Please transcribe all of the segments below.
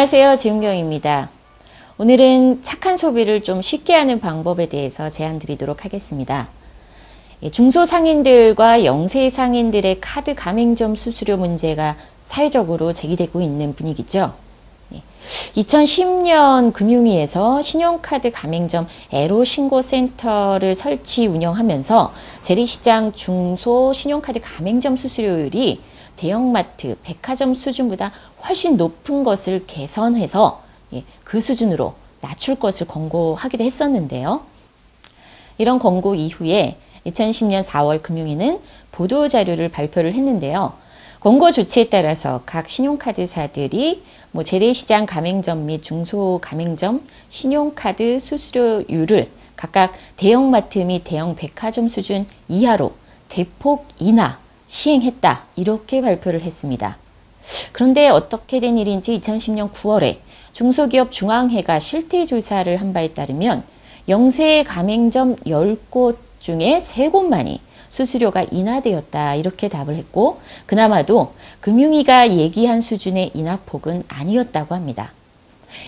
안녕하세요. 지은경입니다. 오늘은 착한 소비를 좀 쉽게 하는 방법에 대해서 제안 드리도록 하겠습니다. 중소상인들과 영세상인들의 카드 가맹점 수수료 문제가 사회적으로 제기되고 있는 분위기죠. 2010년 금융위에서 신용카드 가맹점 애로신고센터를 설치 운영하면서 재래시장 중소 신용카드 가맹점 수수료율이 대형마트, 백화점 수준보다 훨씬 높은 것을 개선해서 그 수준으로 낮출 것을 권고하기도 했었는데요. 이런 권고 이후에 2010년 4월 금융위는 보도자료를 발표를 했는데요. 권고 조치에 따라서 각 신용카드사들이 재래시장 가맹점 및 중소가맹점 신용카드 수수료율을 각각 대형마트 및 대형 백화점 수준 이하로 대폭 인하, 시행했다. 이렇게 발표를 했습니다. 그런데 어떻게 된 일인지 2010년 9월에 중소기업 중앙회가 실태조사를 한 바에 따르면 영세 가맹점 10곳 중에 3곳만이 수수료가 인하되었다. 이렇게 답을 했고 그나마도 금융위가 얘기한 수준의 인하폭은 아니었다고 합니다.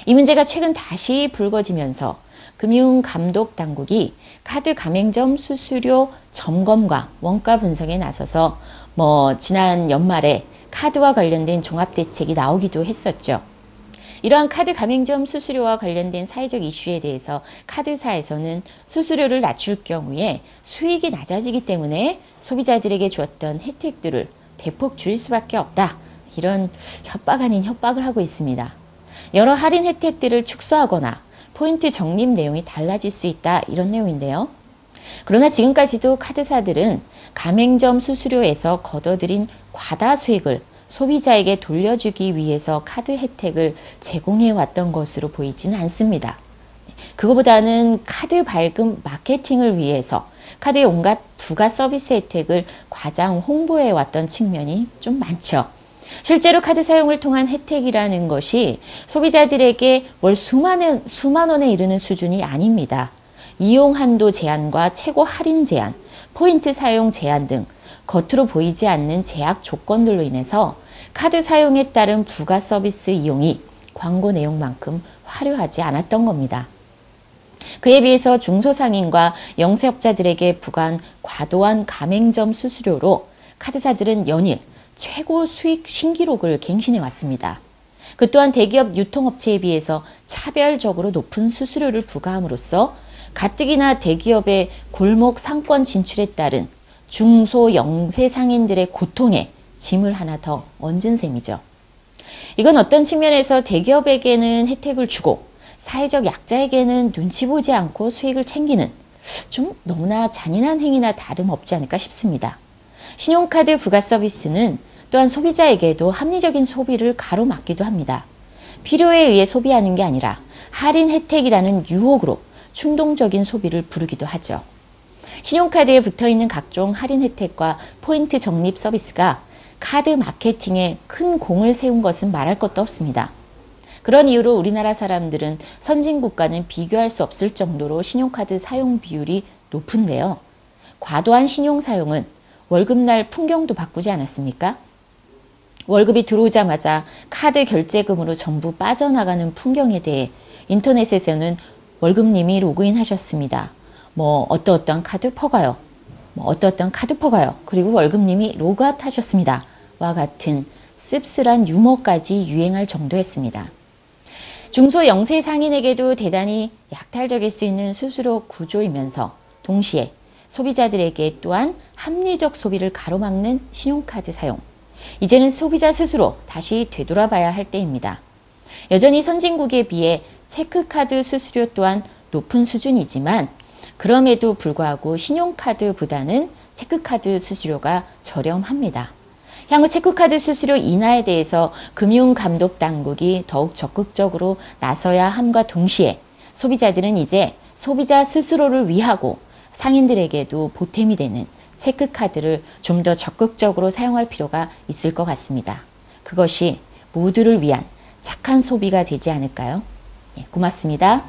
이 문제가 최근 다시 불거지면서 금융감독당국이 카드 가맹점 수수료 점검과 원가 분석에 나서서 지난 연말에 카드와 관련된 종합대책이 나오기도 했었죠. 이러한 카드 가맹점 수수료와 관련된 사회적 이슈에 대해서 카드사에서는 수수료를 낮출 경우에 수익이 낮아지기 때문에 소비자들에게 주었던 혜택들을 대폭 줄일 수밖에 없다. 이런 협박 아닌 협박을 하고 있습니다. 여러 할인 혜택들을 축소하거나 포인트 적립 내용이 달라질 수 있다. 이런 내용인데요. 그러나 지금까지도 카드사들은 가맹점 수수료에서 거둬들인 과다 수익을 소비자에게 돌려주기 위해서 카드 혜택을 제공해 왔던 것으로 보이지는 않습니다. 그거보다는 카드 발급 마케팅을 위해서 카드의 온갖 부가 서비스 혜택을 과장 홍보해 왔던 측면이 좀 많죠. 실제로 카드 사용을 통한 혜택이라는 것이 소비자들에게 월 수만 원에 이르는 수준이 아닙니다. 이용 한도 제한과 최고 할인 제한, 포인트 사용 제한 등 겉으로 보이지 않는 제약 조건들로 인해서 카드 사용에 따른 부가 서비스 이용이 광고 내용만큼 화려하지 않았던 겁니다. 그에 비해서 중소상인과 영세업자들에게 부과한 과도한 가맹점 수수료로 카드사들은 연일 최고 수익 신기록을 갱신해 왔습니다. 그 또한 대기업 유통업체에 비해서 차별적으로 높은 수수료를 부과함으로써 가뜩이나 대기업의 골목 상권 진출에 따른 중소 영세 상인들의 고통에 짐을 하나 더 얹은 셈이죠. 이건 어떤 측면에서 대기업에게는 혜택을 주고 사회적 약자에게는 눈치 보지 않고 수익을 챙기는 좀 너무나 잔인한 행위나 다름없지 않을까 싶습니다. 신용카드 부가 서비스는 또한 소비자에게도 합리적인 소비를 가로막기도 합니다. 필요에 의해 소비하는 게 아니라 할인 혜택이라는 유혹으로 충동적인 소비를 부르기도 하죠. 신용카드에 붙어있는 각종 할인 혜택과 포인트 적립 서비스가 카드 마케팅에 큰 공을 세운 것은 말할 것도 없습니다. 그런 이유로 우리나라 사람들은 선진국과는 비교할 수 없을 정도로 신용카드 사용 비율이 높은데요. 과도한 신용 사용은 월급날 풍경도 바꾸지 않았습니까? 월급이 들어오자마자 카드 결제금으로 전부 빠져나가는 풍경에 대해 인터넷에서는 월급님이 로그인 하셨습니다. 어떠한 카드 퍼가요. 어떠한 카드 퍼가요. 그리고 월급님이 로그아웃 하셨습니다. 와 같은 씁쓸한 유머까지 유행할 정도였습니다. 중소 영세 상인에게도 대단히 약탈적일 수 있는 수수료 구조이면서 동시에 소비자들에게 또한 합리적 소비를 가로막는 신용카드 사용. 이제는 소비자 스스로 다시 되돌아봐야 할 때입니다. 여전히 선진국에 비해 체크카드 수수료 또한 높은 수준이지만 그럼에도 불구하고 신용카드보다는 체크카드 수수료가 저렴합니다. 향후 체크카드 수수료 인하에 대해서 금융감독당국이 더욱 적극적으로 나서야 함과 동시에 소비자들은 이제 소비자 스스로를 위하고 상인들에게도 보탬이 되는 체크카드를 좀 더 적극적으로 사용할 필요가 있을 것 같습니다. 그것이 모두를 위한 착한 소비가 되지 않을까요? 고맙습니다.